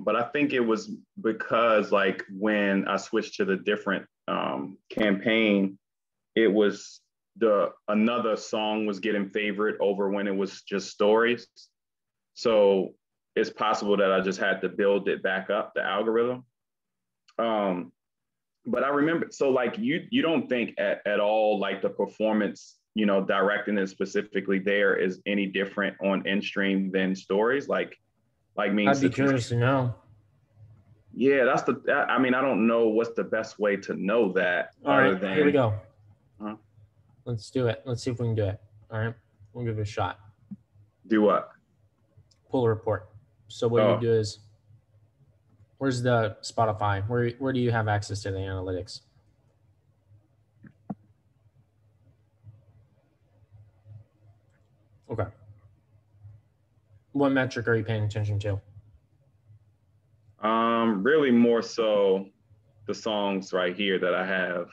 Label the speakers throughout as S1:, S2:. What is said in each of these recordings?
S1: But I think it was because like when I switched to the different campaign, it was another song was getting favorite over when it was just stories. So it's possible that I just had to build it back up, the algorithm. But I remember, so like you don't think at all like the performance, directing it specifically there is any different on in-stream than stories? Like mean,
S2: I'd be curious to know.
S1: Yeah, I mean, I don't know what's the best way to know that.
S2: All right, here we go.
S1: Huh?
S2: Let's do it. Let's see if we can do it. All right, we'll give it a shot.
S1: Do what?
S2: Pull a report. So what you do is, where's the Spotify? Where do you have access to the analytics? Okay. What metric are you paying attention to?
S1: Really more so the songs right here that I have.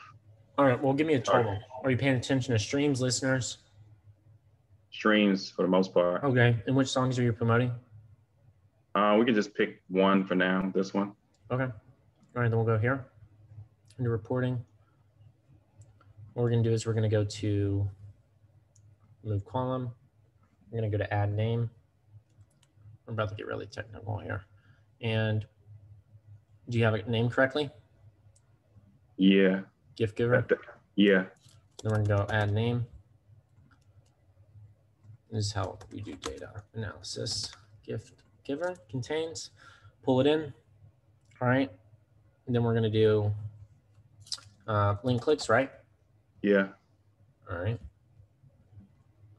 S2: All right, well, give me a total. Are you paying attention to streams, listeners?
S1: Streams for the most part.
S2: Okay, and which songs are you promoting?
S1: We can just pick one for now, this one.
S2: Okay. All right, then we'll go here into reporting. What we're gonna do is we're gonna go to move column. We're gonna go to add name. We're about to get really technical here. And do you have it named correctly?
S1: Yeah.
S2: Gift giver?
S1: Yeah.
S2: Then we're gonna go add name. This is how we do data analysis. Gift giver contains, pull it in. All right. And then we're gonna do link clicks, right?
S1: Yeah.
S2: All right.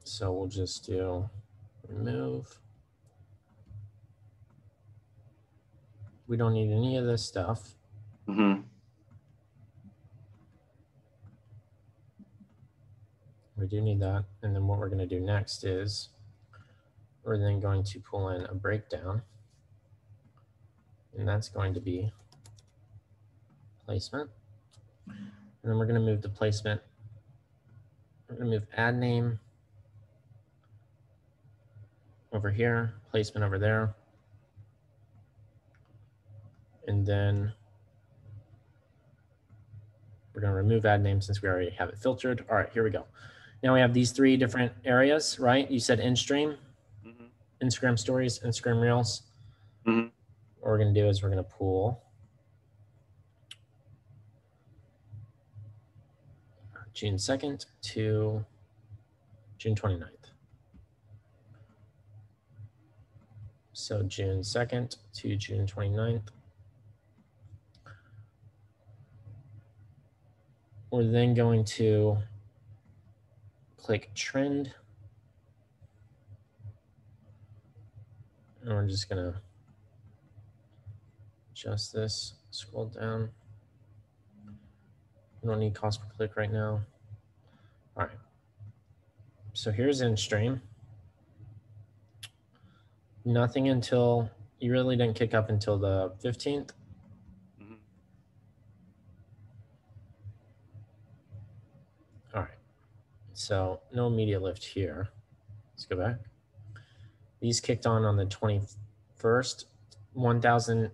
S2: So we'll just do remove. We don't need any of this stuff.
S1: Mm-hmm.
S2: We do need that. And then what we're going to do next is we're then going to pull in a breakdown. And that's going to be placement. And then we're going to move the placement. We're going to move add name over here, placement over there. And then we're going to remove ad name since we already have it filtered. All right, here we go. Now we have these three different areas, right? You said in-stream, Instagram stories, Instagram reels. What we're going to do is we're going to pull June 2nd to June 29th. So June 2nd to June 29th. We're then going to click trend. And we're just gonna adjust this, scroll down. We don't need cost per click right now. All right. So here's in-stream. Nothing until, you really didn't kick up until the 15th. All right. So no immediate lift here. Let's go back. These kicked on the 21st, 1,000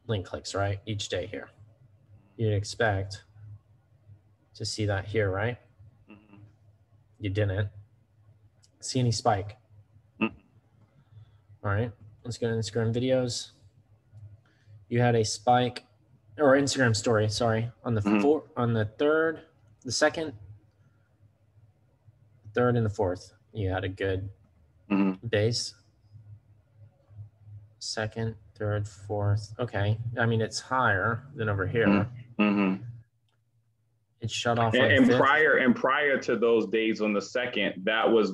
S2: link clicks, right? Each day here. You'd expect to see that here, right? You didn't. See any spike? All right, let's go to Instagram videos. You had a spike, or Instagram story, sorry, on the on the third, the second, third, and the fourth. You had a good base. Second, third, fourth. Okay, I mean it's higher than over here. It shut off on
S1: and
S2: fifth.
S1: prior to those days on the second, that was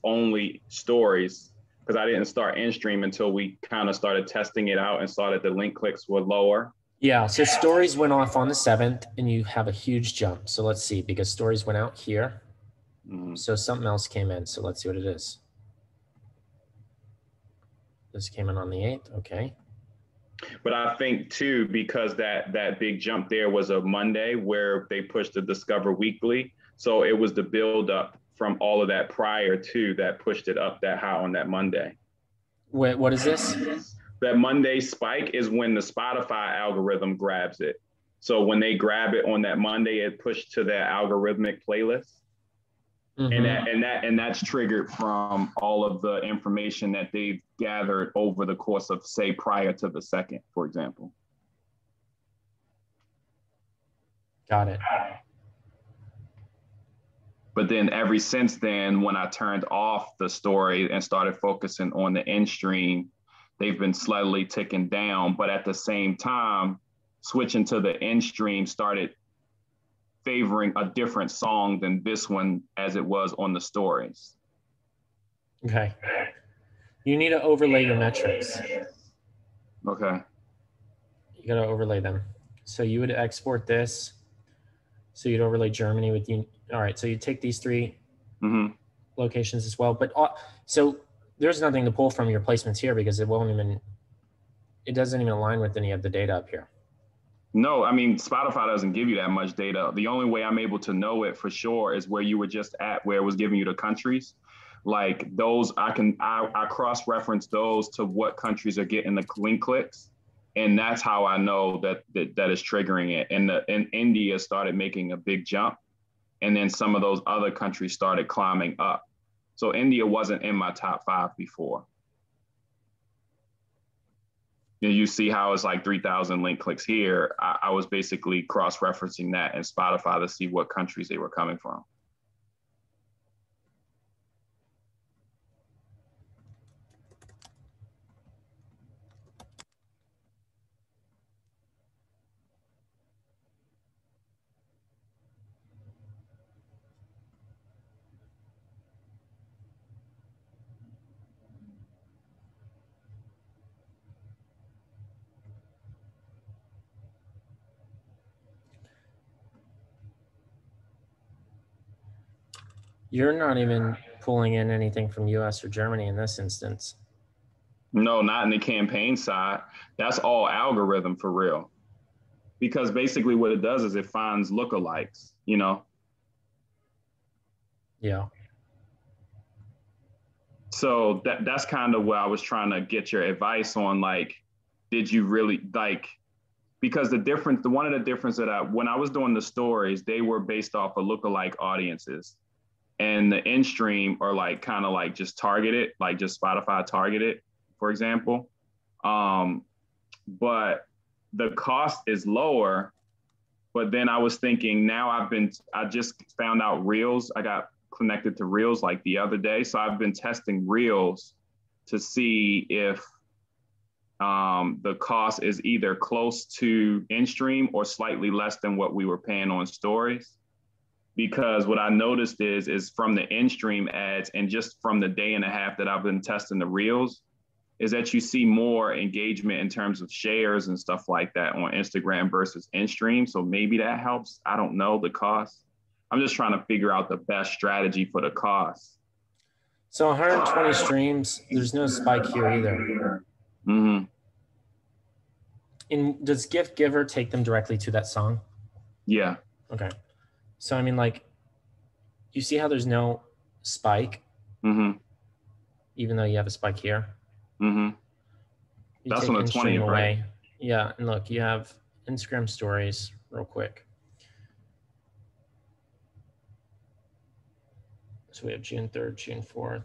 S1: only stories, because I didn't start in-stream until we kind of started testing it out and saw that the link clicks were lower.
S2: Yeah, so stories went off on the 7th and you have a huge jump. So let's see, because stories went out here. So something else came in. So let's see what it is. This came in on the 8th, okay.
S1: But I think too, because that big jump there was a Monday where they pushed the Discover Weekly. So it was the build up from all of that prior to that pushed it up that high on that Monday.
S2: Wait, what is this?
S1: That Monday spike is when the Spotify algorithm grabs it. So when they grab it on that Monday, it pushed to their algorithmic playlist. And that's triggered from all of the information that they've gathered over the course of, say, prior to the second, for example.
S2: Got it.
S1: But then ever since then, when I turned off the story and started focusing on the in stream, they've been slightly ticking down. But at the same time, switching to the in stream started favoring a different song than this one as it was on the stories.
S2: Okay. You need to overlay your metrics.
S1: Okay.
S2: You got to overlay them. So you would export this. So you'd overlay Germany with you. All right. So you take these three locations as well. But so there's nothing to pull from your placements here because it doesn't even align with any of the data up here.
S1: No, I mean, Spotify doesn't give you that much data. The only way I'm able to know it for sure is where you were just at, where it was giving you the countries. Like those, I cross-reference those to what countries are getting the link clicks. And that's how I know that is triggering it. And India started making a big jump. And then some of those other countries started climbing up. So India wasn't in my top 5 before. You see how it's like 3,000 link clicks here. I was basically cross-referencing that in Spotify to see what countries they were coming from.
S2: You're not even pulling in anything from US or Germany in this instance.
S1: No, not in the campaign side. That's all algorithm for real. Because basically what it does is it finds lookalikes, you know?
S2: Yeah.
S1: So that's kind of what I was trying to get your advice on. Like, did you really like, because one of the difference that when I was doing the stories, they were based off of lookalike audiences. And the in stream are like kind of like just targeted, like just Spotify targeted, for example. But the cost is lower. But then I was thinking, I just found out Reels. I got connected to Reels like the other day. So I've been testing Reels to see if the cost is either close to in stream or slightly less than what we were paying on stories. Because what I noticed is from the in-stream ads and just from the day and a half that I've been testing the Reels, is that you see more engagement in terms of shares and stuff like that on Instagram versus in-stream. So maybe that helps. I don't know the cost. I'm just trying to figure out the best strategy for the cost.
S2: So 120 streams, there's no spike here either.
S1: Mm-hmm.
S2: And does Gift Giver take them directly to that song?
S1: Yeah.
S2: Okay. So, I mean, like, you see how there's no spike, even though you have a spike here?
S1: You That's
S2: take
S1: on the 20th,
S2: away.
S1: Right?
S2: Yeah, and look, you have Instagram stories real quick. So we have June 3rd, June 4th.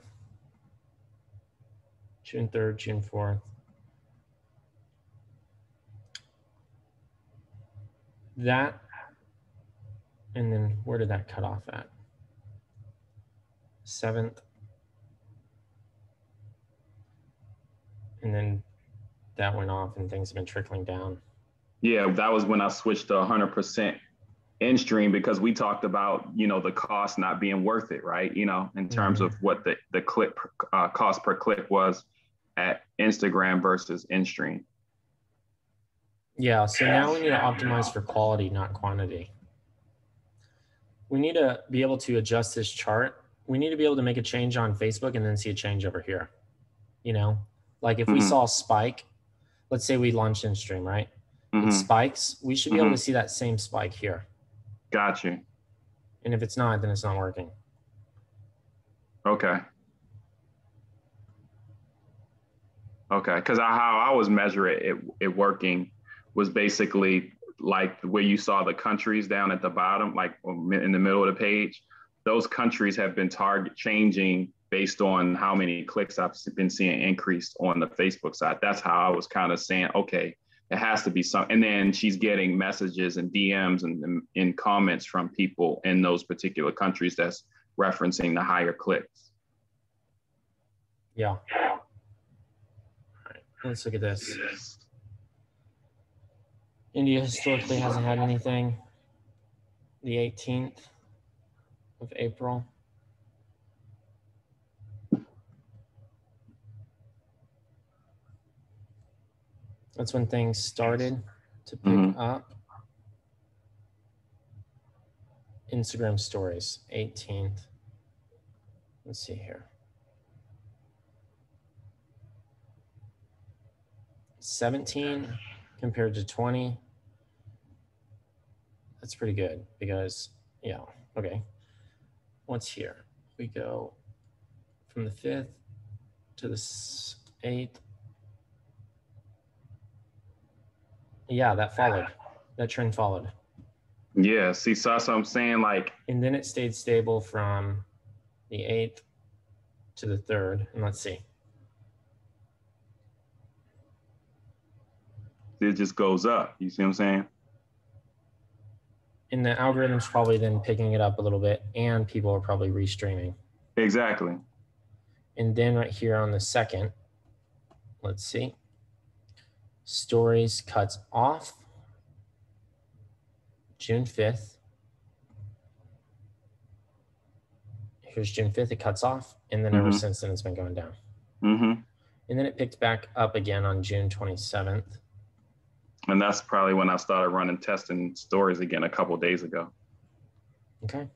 S2: June 3rd, June 4th. That, and then where did that cut off at? 7th. And then that went off and things have been trickling down.
S1: Yeah, that was when I switched to 100% in stream because we talked about, the cost not being worth it, right? In terms of what the click cost per click was at Instagram versus in stream.
S2: Yeah, so now we need to optimize for quality, not quantity. We need to be able to adjust this chart. We need to be able to make a change on Facebook and then see a change over here. Like if we saw a spike, let's say we launched in stream, right? It spikes, we should be able to see that same spike here.
S1: Got you.
S2: And if it's not, then it's not working.
S1: Okay. Okay, because how I was measuring it working was basically like where you saw the countries down at the bottom, like in the middle of the page. Those countries have been target changing based on how many clicks I've been seeing increased on the Facebook side. That's how I was kind of saying, okay, it has to be some. And then she's getting messages and DMs and in comments from people in those particular countries that's referencing the higher clicks.
S2: Yeah. All right, let's look at this. India historically hasn't had anything. The 18th of April. That's when things started to pick up. Instagram stories, 18th. Let's see here. 17 compared to 20. That's pretty good because, yeah, okay. What's here? We go from the 5th to the 8th. Yeah, that followed. That trend followed.
S1: Yeah, see, so that's what I'm saying, like.
S2: And then it stayed stable from the 8th to the 3rd. And let's see.
S1: It just goes up. You see what I'm saying?
S2: And the algorithm's probably then picking it up a little bit, and people are probably restreaming.
S1: Exactly.
S2: And then right here on the 2nd, let's see. Stories cuts off June 5th. Here's June 5th, it cuts off. And then ever since then, it's been going down. And then it picked back up again on June 27th.
S1: And that's probably when I started running testing stories again a couple of days ago.
S2: Okay.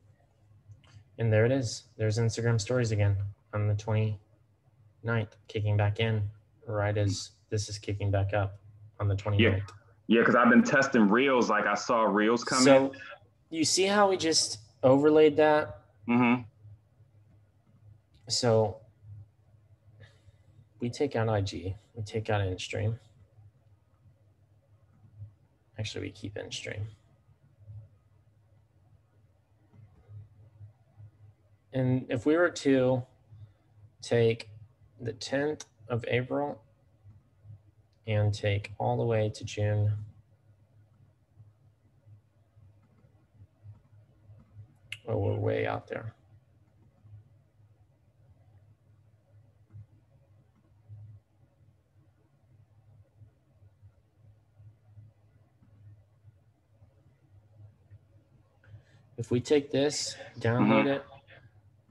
S2: And there it is. There's Instagram stories again on the 29th, kicking back in right as this is kicking back up on the 29th.
S1: Yeah, because I've been testing reels. Like I saw reels come in.
S2: So you see how we just overlaid that? So we take out IG, we take out InStream. Actually, we keep InStream. And if we were to take the 10th of April and take all the way to June, oh, we're way out there. If we take this, download it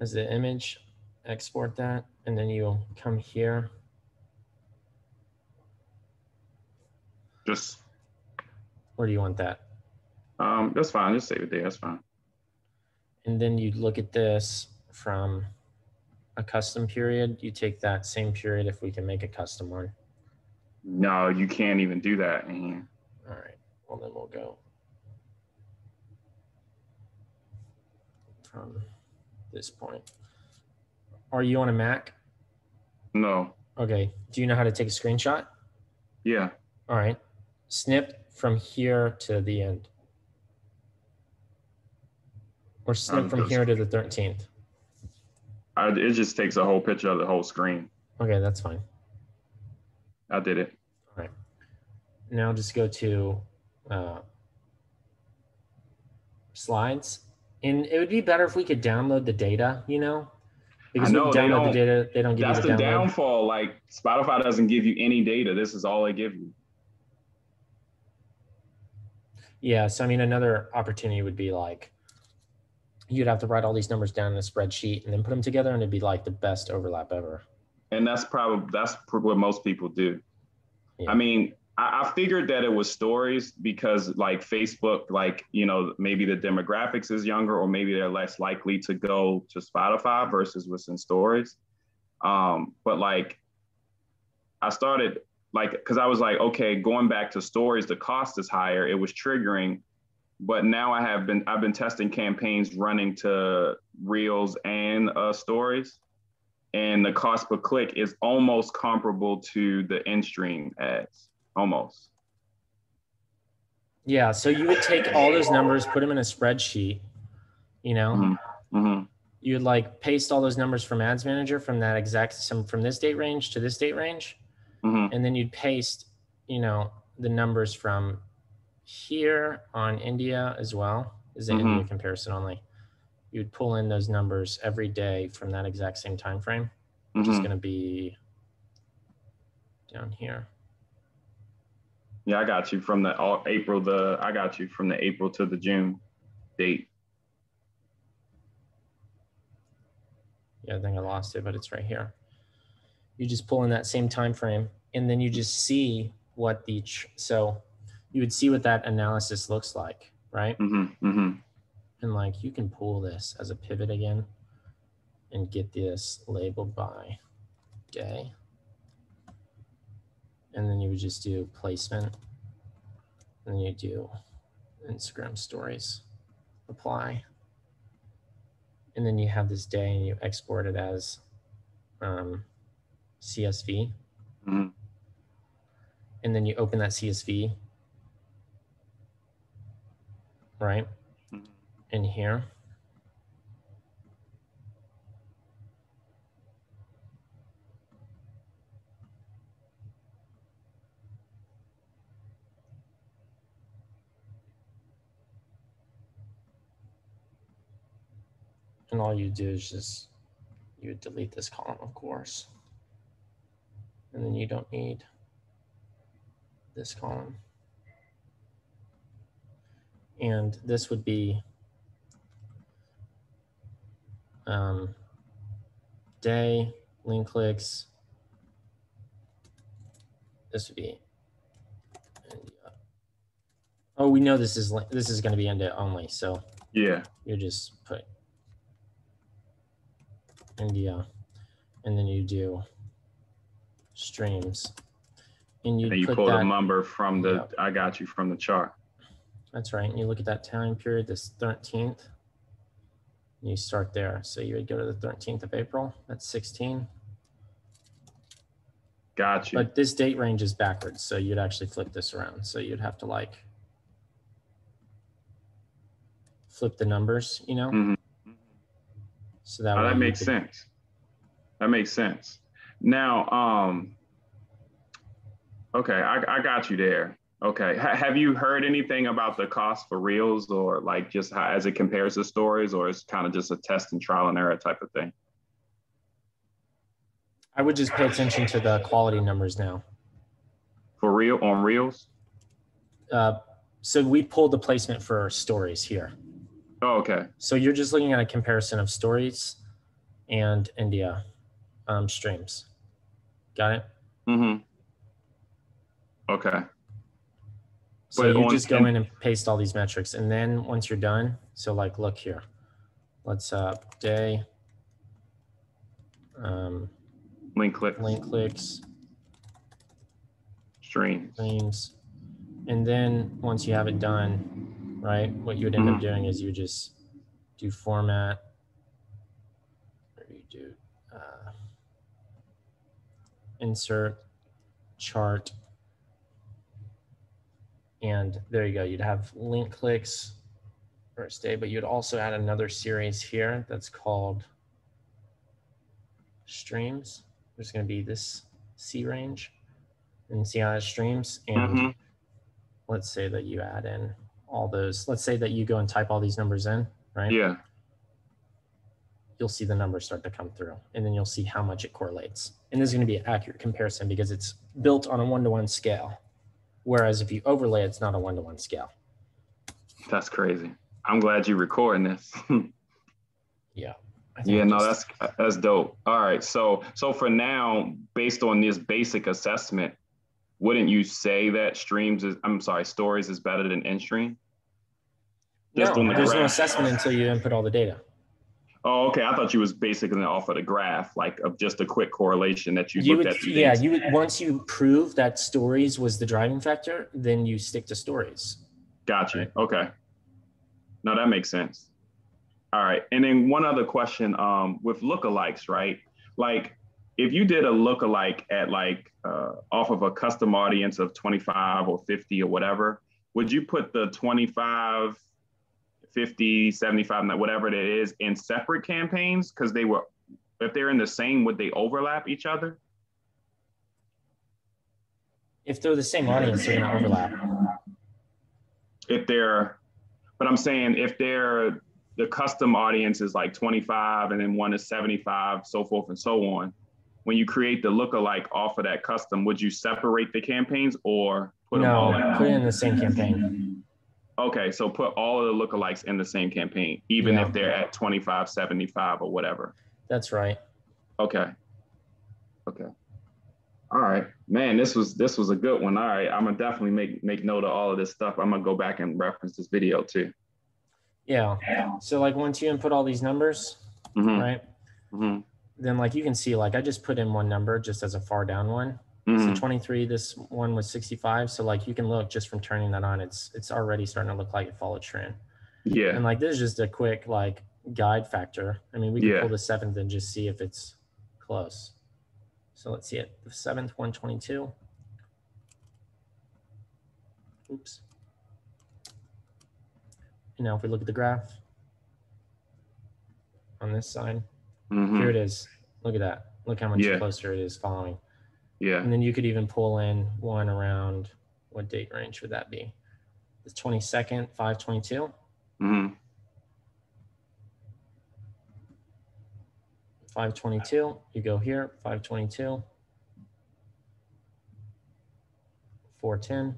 S2: as the image, export that, and then you'll come here.
S1: Just.
S2: Where do you want that?
S1: That's fine. Just save it there. That's fine.
S2: And then you look at this from a custom period. You take that same period if we can make a custom one.
S1: No, you can't even do that in here.
S2: All right. Well, then we'll go from this point. Are you on a Mac?
S1: No.
S2: Okay. Do you know how to take a screenshot?
S1: Yeah.
S2: All right. Snip from here to the end. Or snip from here to the 13th.
S1: It just takes a whole picture of the whole screen.
S2: Okay, that's fine.
S1: I did it.
S2: All right. Now just go to slides. And it would be better if we could download the data, you know? Because when you download the data, they don't give you the download.
S1: That's the downfall. Like Spotify doesn't give you any data. This is all they give you.
S2: Yeah, so I mean, another opportunity would be like, you'd have to write all these numbers down in a spreadsheet and then put them together, and it'd be like the best overlap ever.
S1: And that's what most people do. Yeah. I mean, I figured that it was stories because like Facebook, like, you know, maybe the demographics is younger or maybe they're less likely to go to Spotify versus what's in stories. But like I started like, because I was like, okay, going back to stories, the cost is higher. It was triggering. But now I've been testing campaigns running to reels and stories. and the cost per click is almost comparable to the in-stream ads, almost.
S2: Yeah, so you would take all those numbers, put them in a spreadsheet, you know, you would like paste all those numbers from Ads Manager from that exact, from this date range to this date range. And then you'd paste, you know, the numbers from here on India as well. Is the India comparison only. You'd pull in those numbers every day from that exact same time frame, which is going to be down here.
S1: Yeah, I got you from the April. I got you from the April to the June date.
S2: Yeah, I think I lost it, but it's right here. You just pull in that same time frame, and then you just see what the so you would see what that analysis looks like, right? And like you can pull this as a pivot again and get this labeled by day. And then you would just do placement, and then you do Instagram stories, apply. And then you have this day and you export it as CSV. And then you open that CSV, right? In here. And all you do is just, you delete this column, of course. And then you don't need this column. And this would be day, link clicks. This would be India. Oh, we know this is going to be India only. So
S1: yeah,
S2: you just put India, and then you do streams, and you
S1: pull the number from the. Yep. I got you from the chart.
S2: That's right. And you look at that time period, this 13th. You start there. So you would go to the 13th of April. That's 16.
S1: Got you.
S2: But this date range is backwards. So you'd actually flip this around. So you'd have to like flip the numbers, you know? So that
S1: makes sense. That makes sense. Now, okay, I got you there. Okay, have you heard anything about the cost for Reels, or like just how as it compares to stories, or it's kind of just a test and trial and error type of thing?
S2: I would just pay attention to the quality numbers now.
S1: For Reels?
S2: So we pulled the placement for stories here.
S1: Oh, okay.
S2: So you're just looking at a comparison of stories and India streams. Got it?
S1: Okay.
S2: So you just go in and paste all these metrics. And then once you're done, so like, look here, let's day,
S1: link clicks, streams.
S2: And then once you have it done, right, what you would end up doing is you just do format, or you do insert, chart, and there you go. You'd have link clicks first day, but you'd also add another series here that's called streams. There's going to be this C range, and see how it streams. And let's say that you add in all those. Let's say that you go and type all these numbers in, right?
S1: Yeah.
S2: You'll see the numbers start to come through, and then you'll see how much it correlates. And this is going to be an accurate comparison because it's built on a 1-to-1 scale. Whereas if you overlay, it's not a 1-to-1 scale.
S1: That's crazy. I'm glad you're recording this.
S2: Yeah.
S1: Yeah, no, that's dope. All right. So for now, based on this basic assessment, wouldn't you say that stories is better than in-stream?
S2: No, there's no assessment until you input all the data.
S1: Oh, okay. I thought you was basically off of the graph, like of just a quick correlation that you looked at.
S2: Yeah, you would, once you prove that stories was the driving factor, then you stick to stories.
S1: Gotcha. Right? Okay. No, that makes sense. All right. And then one other question with lookalikes, right? like if you did a lookalike at like off of a custom audience of 25 or 50 or whatever, would you put the 25, 50, 75, whatever it is in separate campaigns? Because they were, if they're in the same, would they overlap each other?
S2: If they're the same audience, they're going to overlap.
S1: If they're, but I'm saying if they're, the custom audience is like 25 and then one is 75, so forth and so on. When you create the lookalike off of that custom, would you separate the campaigns or put them all in?
S2: Put it in the same campaign.
S1: Okay, so put all of the lookalikes in the same campaign, even if they're at 25, 75 or whatever.
S2: That's right.
S1: Okay. Okay. All right, man, this was a good one. All right, I'm gonna definitely make note of all of this stuff. I'm gonna go back and reference this video too.
S2: Yeah. So like once you input all these numbers, right? Then like you can see, like I just put in one number just as a far down one. So 23, this one was 65. So like you can look just from turning that on, it's already starting to look like it followed trend.
S1: Yeah.
S2: And like this is just a quick like guide factor. I mean, we can pull the 7th and just see if it's close. So let's see it. The 7th, 122. Oops. And now if we look at the graph on this side, here it is. Look at that. Look how much closer it is following.
S1: Yeah.
S2: And then you could even pull in one around, what date range would that be? The 22nd, 522. 522, you go here, 522, 410.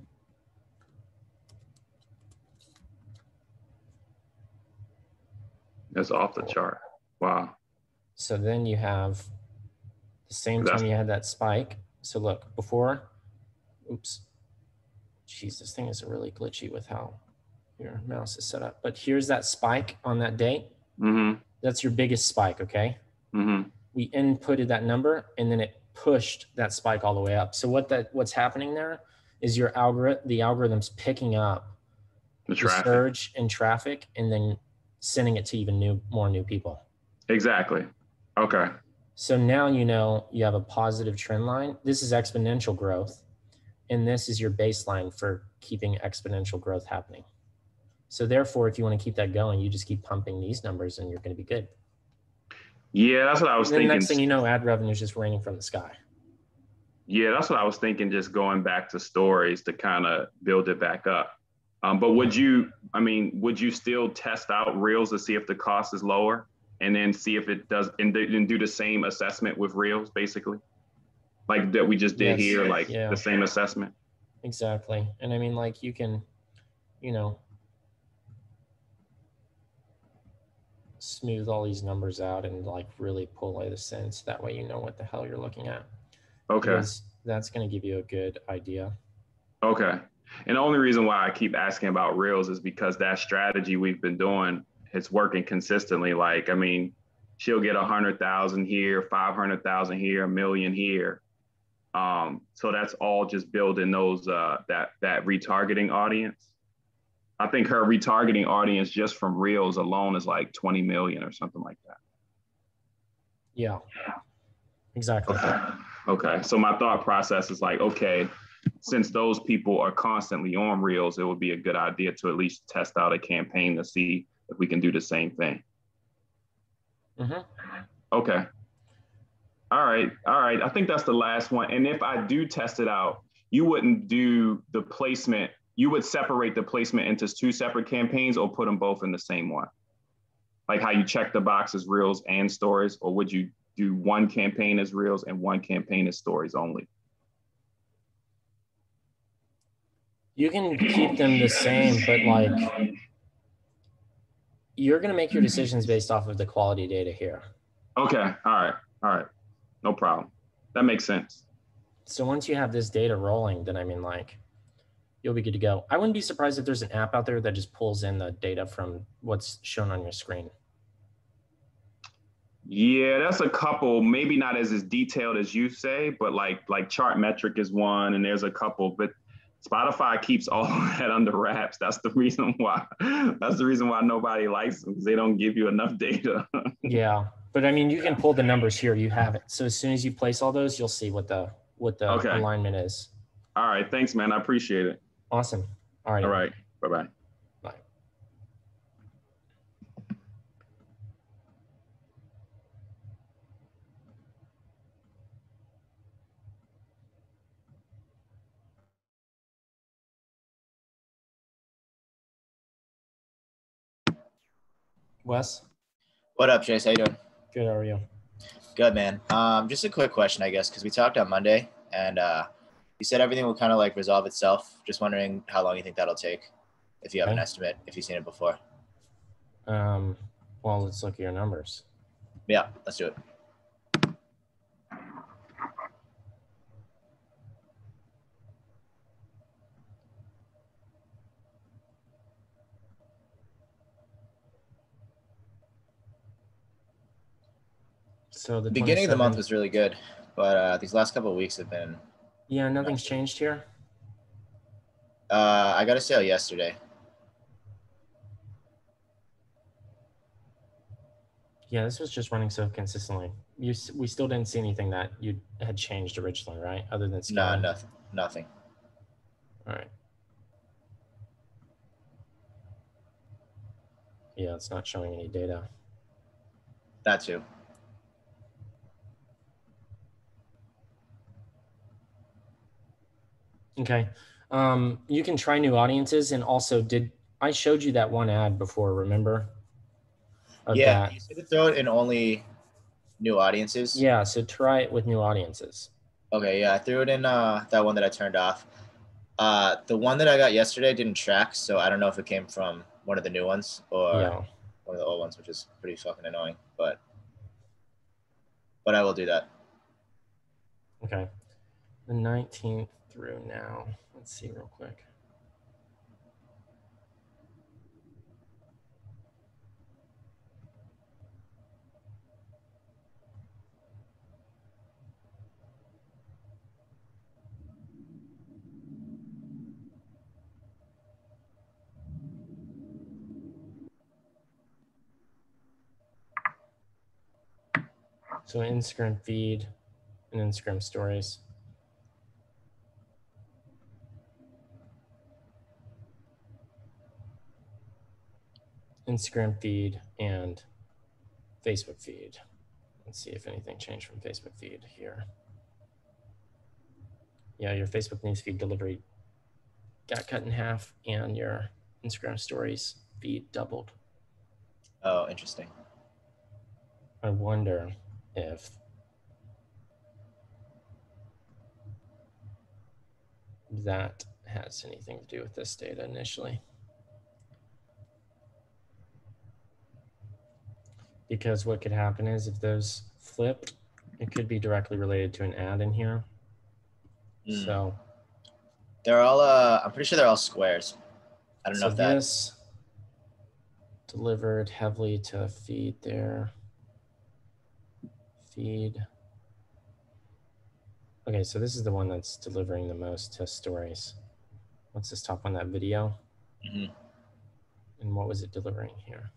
S1: That's off the chart. Wow.
S2: So then you have the same time you had that spike. So look, before, oops, geez, this thing is really glitchy with how your mouse is set up. But here's that spike on that date. That's your biggest spike, okay? We inputted that number and then it pushed that spike all the way up. So what's happening there is the algorithm's picking up the surge in traffic and then sending it to even more new people.
S1: Exactly. Okay.
S2: So now you know you have a positive trend line. This is exponential growth, and this is your baseline for keeping exponential growth happening. So therefore, if you want to keep that going, you just keep pumping these numbers and you're going to be good.
S1: Yeah, that's what I was thinking.
S2: The next thing you know, ad revenue is just raining from the sky.
S1: Yeah, that's what I was thinking, just going back to stories to kind of build it back up. But would you still test out Reels to see if the cost is lower and then see if it does, and do the same assessment with Reels, basically? Like that we just did here, like the same assessment?
S2: Exactly. And I mean, like you can, smooth all these numbers out and like really pull away the sense. That way you know what the hell you're looking at.
S1: Okay.
S2: Because that's going to give you a good idea.
S1: Okay. And the only reason why I keep asking about Reels is because that strategy we've been doing, it's working consistently. Like, I mean, she'll get 100,000 here, 500,000 here, 1 million here. So that's all just building those, that retargeting audience. I think her retargeting audience just from Reels alone is like 20 million or something like that.
S2: Yeah, exactly.
S1: Okay. So my thought process is like, okay, since those people are constantly on Reels, it would be a good idea to at least test out a campaign to see if we can do the same thing. Okay. All right. I think that's the last one. And if I do test it out, you wouldn't do the placement. You would separate the placement into 2 separate campaigns or put them both in the same one? Like how you check the boxes, Reels and stories, or would you do one campaign as Reels and one campaign as stories only?
S2: You can keep them the same, but like you're going to make your decisions based off of the quality data here.
S1: Okay. All right. No problem. That makes sense.
S2: So once you have this data rolling, then I mean, like, you'll be good to go. I wouldn't be surprised if there's an app out there that just pulls in the data from what's shown on your screen.
S1: Yeah, that's a couple, maybe not as detailed as you say, but like Chartmetric is one, and there's a couple, but Spotify keeps all that under wraps. That's the reason why nobody likes them, because they don't give you enough data.
S2: Yeah. But I mean, you can pull the numbers here. You have it. So as soon as you place all those, you'll see what the
S1: Okay.
S2: alignment is.
S1: All right. Thanks, man. I appreciate it.
S2: Awesome. All right.
S1: All right. Bye-bye.
S2: Bye. Wes?
S3: What up, Chase? How you doing?
S2: Good. How are you?
S3: Good, man. Just a quick question, I guess, because we talked on Monday, and you said everything will kind of like resolve itself. Just wondering how long you think that'll take, if you have an estimate, if you've seen it before.
S2: Well, let's look at your numbers.
S3: Yeah, let's do it.
S2: So the
S3: beginning of the month was really good, but these last couple of weeks have been.
S2: Yeah, nothing's changed here.
S3: I got a sale yesterday.
S2: Yeah, this was just running so consistently. We still didn't see anything that you had changed originally, right? Other than scaling.
S3: No, nothing.
S2: All right. Yeah, it's not showing any data.
S3: That too.
S2: Okay. You can try new audiences, and also I showed you that one ad before, remember?
S3: Yeah, you said to throw it in only new audiences.
S2: Yeah, so try it with new audiences.
S3: Okay, yeah, I threw it in that one that I turned off. The one that I got yesterday didn't track, so I don't know if it came from one of the new ones or one of the old ones, which is pretty fucking annoying, but I will do that.
S2: Okay. The 19th through now. Let's see real quick. So Instagram feed and Instagram stories. Instagram feed and Facebook feed. Let's see if anything changed from Facebook feed here. Yeah, your Facebook newsfeed delivery got cut in half, and your Instagram stories feed doubled.
S3: Oh, interesting.
S2: I wonder if that has anything to do with this data initially. Because what could happen is if those flipped, it could be directly related to an ad in here. So
S3: they're all I'm pretty sure they're all squares. I don't know if that
S2: this delivered heavily to feed there. Feed. Okay, so this is the one that's delivering the most to stories. What's this top one, that video?
S3: Mm-hmm.
S2: And what was it delivering here?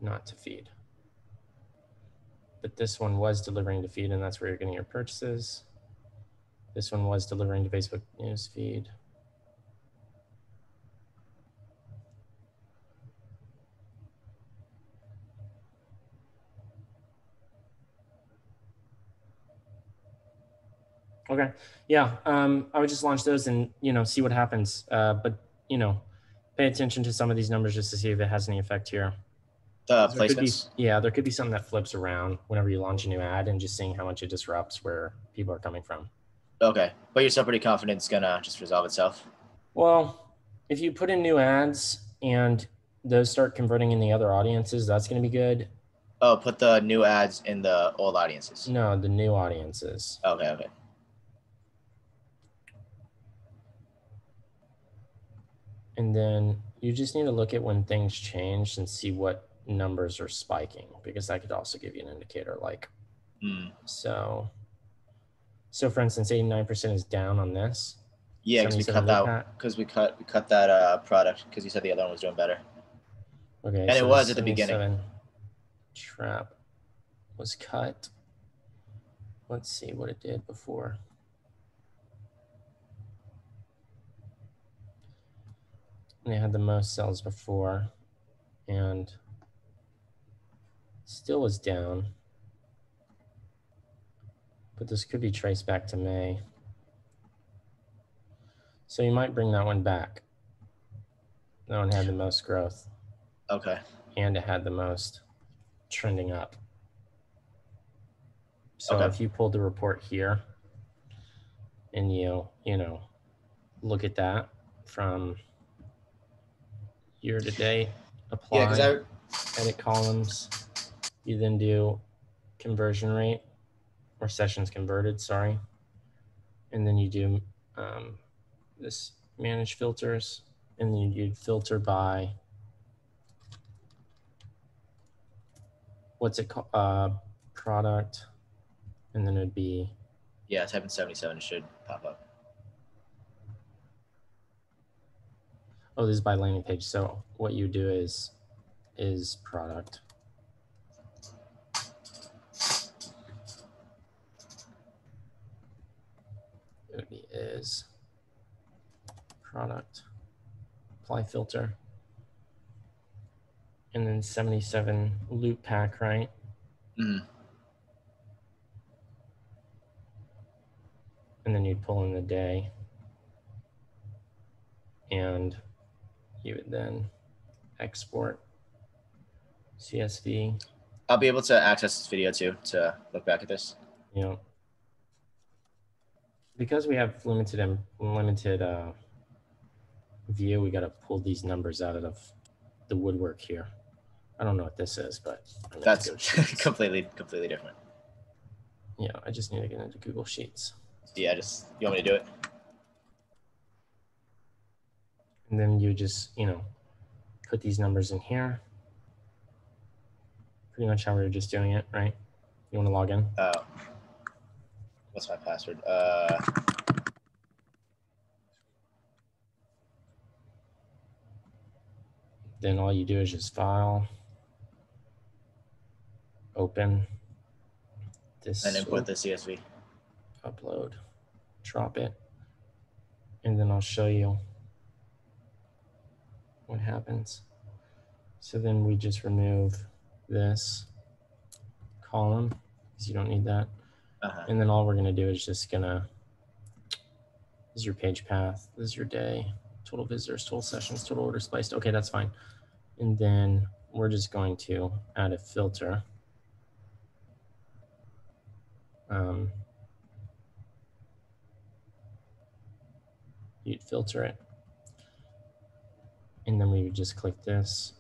S2: Not to feed. But this one was delivering to feed, and that's where you're getting your purchases. This one was delivering to Facebook news feed. Okay, yeah, I would just launch those and see what happens. But pay attention to some of these numbers just to see if it has any effect here.
S3: The placements?
S2: There could be something that flips around whenever you launch a new ad, and just seeing how much it disrupts where people are coming from.
S3: Okay, but you're still pretty confident it's gonna just resolve itself?
S2: Well, if you put in new ads and those start converting in the other audiences, that's going to be good.
S3: Oh, put the new ads in the old audiences?
S2: No, the new audiences.
S3: Okay.
S2: And then you just need to look at when things change and see what numbers are spiking, because that could also give you an indicator. Like, so for instance, 89% is down on this.
S3: Yeah, because we cut that. Because we cut that product because you said the other one was doing better.
S2: Okay.
S3: And
S2: so
S3: it was at the beginning.
S2: 77 trap was cut. Let's see what it did before. And they had the most cells before and still was down. But this could be traced back to May. So you might bring that one back. That one had the most growth.
S3: Okay.
S2: And it had the most trending up. So
S3: Okay.
S2: if you pulled the report here and you look at that from year to date, apply, edit columns, you then do conversion rate or sessions converted, sorry. And then you do this manage filters, and then you'd filter by what's it called, product, and then it'd be,
S3: yeah, type in 77, it should pop up.
S2: oh, this is by landing page. So what you do is product. It would be is product, apply filter, and then 77 loop pack, right?
S3: Mm.
S2: And then you'd pull in the day, and you would then export CSV.
S3: I'll be able to access this video too to look back at this.
S2: You know, because we have limited view, we got to pull these numbers out of the woodwork here. I don't know what this is, but
S3: that's completely different.
S2: Yeah, I just need to get into Google Sheets.
S3: Yeah, you want me to do it?
S2: And then you just, put these numbers in here. Pretty much how we were just doing it, right? You want to log in?
S3: What's my password?
S2: Then all you do is just file, open this,
S3: and input the CSV.
S2: Upload, drop it, and then I'll show you what happens. So then we just remove this column because you don't need that. And then all we're gonna do is just this is your page path, this is your day, total visitors, total sessions, total orders placed. Okay, that's fine. And then we're just going to add a filter. You'd filter it. And then we would just click this.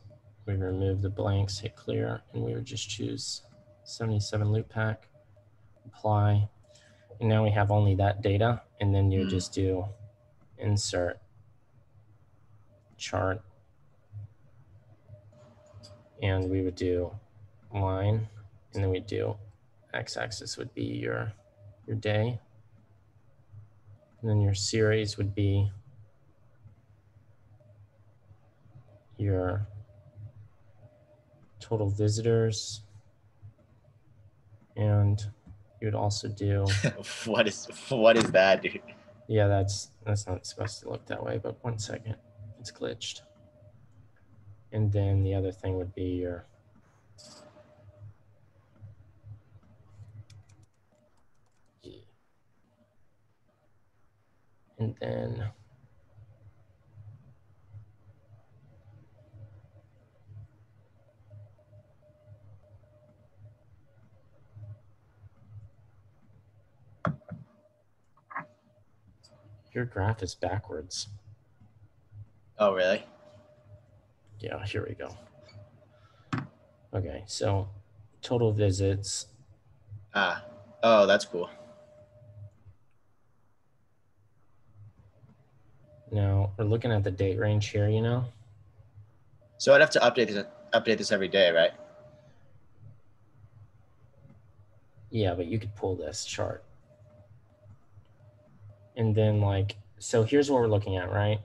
S2: We remove the blanks, hit clear, and we would just choose 77 loop pack, apply. And now we have only that data. And then you just do insert chart. And we would do line, and then we'd do x-axis would be your day. And then your series would be your total visitors. And you would also do
S3: what is that, dude?
S2: Yeah, that's not supposed to look that way, but 1 second, it's glitched. And then the other thing would be your and then your graph is backwards.
S3: Oh, really?
S2: Yeah, here we go. Okay, so total visits.
S3: Oh, that's cool.
S2: Now we're looking at the date range here,
S3: So I'd have to update this every day, right?
S2: Yeah, but you could pull this chart. And then so here's what we're looking at, right?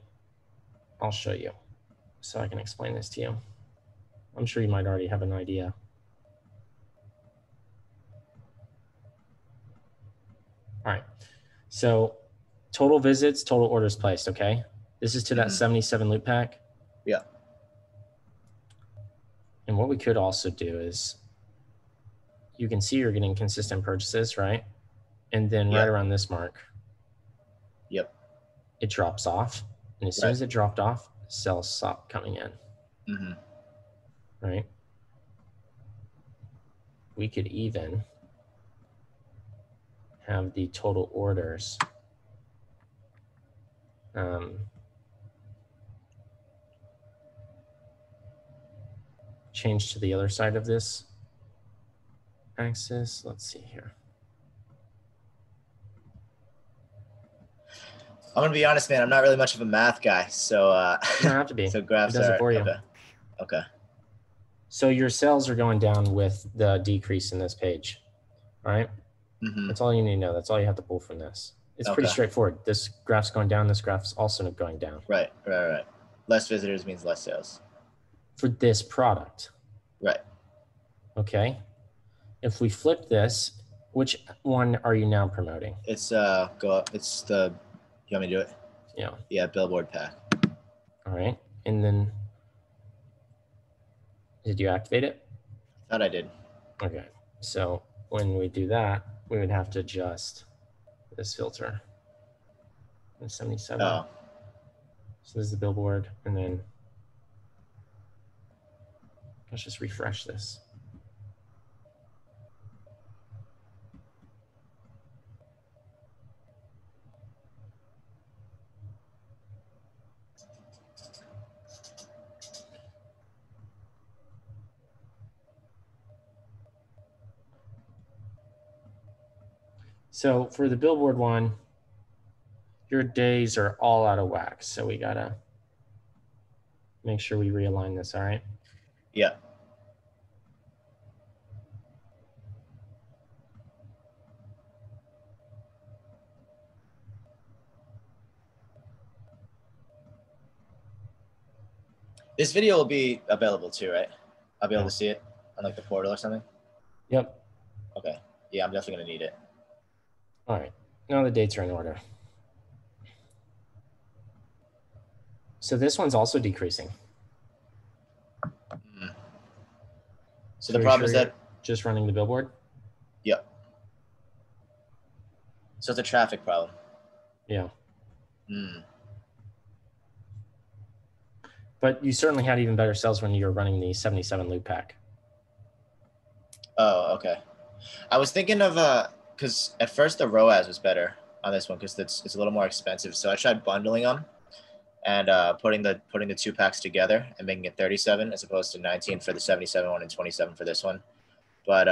S2: I'll show you so I can explain this to you. I'm sure you might already have an idea. All right. So total visits, total orders placed, okay? This is to that 77 loop pack.
S3: Yeah.
S2: And what we could also do is you can see you're getting consistent purchases, right? And then right around this mark,
S3: yep,
S2: it drops off. And as soon as it dropped off, sales stopped coming in. Right? We could even have the total orders change to the other side of this axis. Let's see here.
S3: I'm gonna be honest, man. I'm not really much of a math guy, so
S2: you don't have to be.
S3: So graphs
S2: it does it for you.
S3: Okay.
S2: So your sales are going down with the decrease in this page, all right? That's all you need to know. That's all you have to pull from this. It's pretty straightforward. This graph's going down. This graph's also going down.
S3: Right. Less visitors means less sales.
S2: For this product.
S3: Right.
S2: Okay. If we flip this, which one are you now promoting?
S3: It's go up. It's the, you want me to do it?
S2: Yeah.
S3: Yeah, billboard pack.
S2: All right. And then, did you activate it?
S3: I thought I did.
S2: Okay. So when we do that, we would have to adjust this filter. 77.
S3: Oh.
S2: So this is the billboard, and then let's just refresh this. So for the billboard one, your days are all out of whack. So we gotta make sure we realign this, all right?
S3: Yeah. This video will be available too, right? I'll be able to see it on like the portal or something?
S2: Yep.
S3: Okay. Yeah, I'm definitely gonna need it.
S2: All right, now the dates are in order. So this one's also decreasing.
S3: So the problem is that
S2: just running the billboard?
S3: Yep. So it's a traffic problem.
S2: Yeah. But you certainly had even better sales when you were running the 77 loop pack.
S3: Oh, okay. I was thinking of because at first the ROAS was better on this one because it's a little more expensive. So I tried bundling them and putting the 2 packs together and making it 37 as opposed to 19 for the 77 one and 27 for this one. But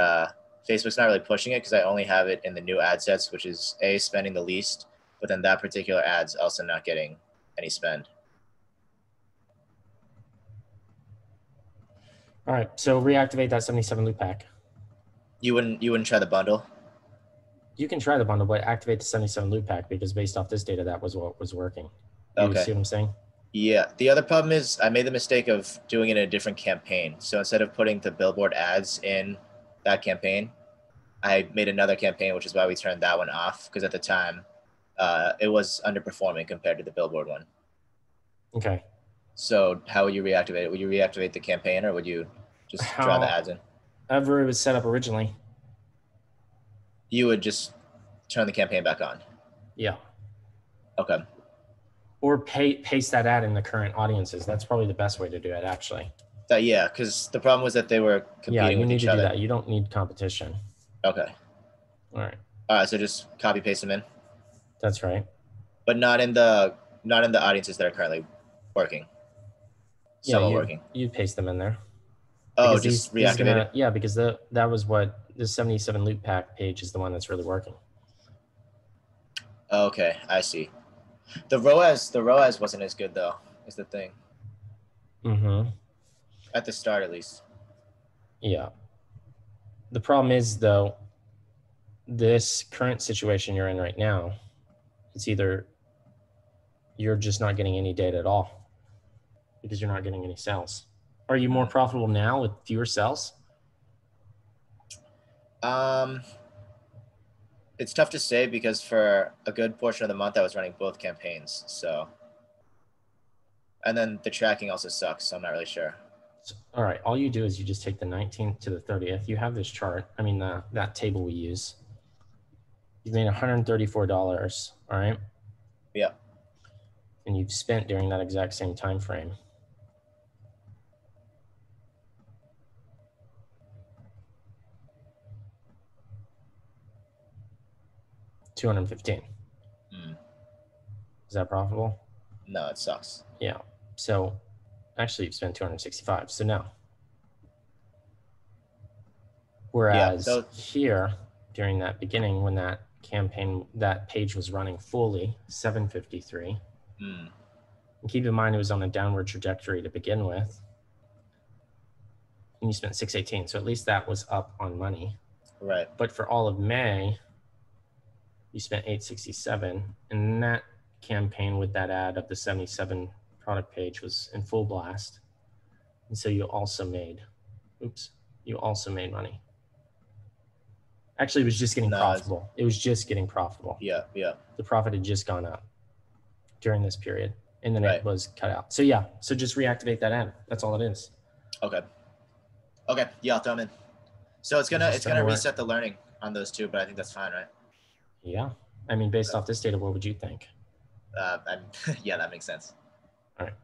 S3: Facebook's not really pushing it because I only have it in the new ad sets, which is spending the least, but then that particular ad's also not getting any spend.
S2: All right, so reactivate that 77 loop pack.
S3: You wouldn't try the bundle?
S2: You can try the bundle, but activate the 77 loop pack because based off this data, that was what was working. You see what I'm saying?
S3: Yeah. The other problem is I made the mistake of doing it in a different campaign. So instead of putting the billboard ads in that campaign, I made another campaign, which is why we turned that one off because at the time it was underperforming compared to the billboard one.
S2: Okay.
S3: So how would you reactivate it? Would you reactivate the campaign or would you just draw the ads in?
S2: However it was set up originally.
S3: You would just turn the campaign back on?
S2: Yeah.
S3: Okay.
S2: Or paste that ad in the current audiences. That's probably the best way to do it, actually.
S3: Yeah, because the problem was that they were competing with each other.
S2: You need to do that. You don't need competition.
S3: Okay.
S2: All right.
S3: All right, so just copy paste them in?
S2: That's right.
S3: But not in the audiences that are currently working. Some are working.
S2: You paste them in there.
S3: Oh, just reactivate it?
S2: Yeah, because that was what the 77 loop pack page is the one that's really working.
S3: Okay, I see. The ROAS wasn't as good though, is the thing. At the start, at least.
S2: Yeah. The problem is though, this current situation you're in right now, it's either you're just not getting any data at all because you're not getting any sales, Are you more profitable now with fewer sales?
S3: It's tough to say because for a good portion of the month I was running both campaigns. So, and then the tracking also sucks, so I'm not really sure.
S2: So, all right, all you do is you just take the 19th to the 30th. You have this chart. I mean, that table we use. You've made $134, all right?
S3: Yeah.
S2: And you've spent during that exact same time frame. $215. Is that profitable?
S3: No, it sucks.
S2: Yeah. So actually you've spent 265. So no. Whereas here during that beginning, when that campaign, that page was running fully, 753. And keep in mind it was on a downward trajectory to begin with. And you spent 618. So at least that was up on money.
S3: Right.
S2: But for all of May, you spent 867. And that campaign with that ad of the 77 product page was in full blast. And so you also made money. Actually, it was just getting profitable. It was just getting profitable.
S3: Yeah, yeah.
S2: The profit had just gone up during this period, and then it was cut out. So yeah, so just reactivate that ad. That's all it is.
S3: Okay. Okay, yeah, I'll throw them in. So it's gonna reset the learning on those two, but I think that's fine, right?
S2: Yeah, I mean, based off this data, what would you think?
S3: Yeah, that makes sense.
S2: All right.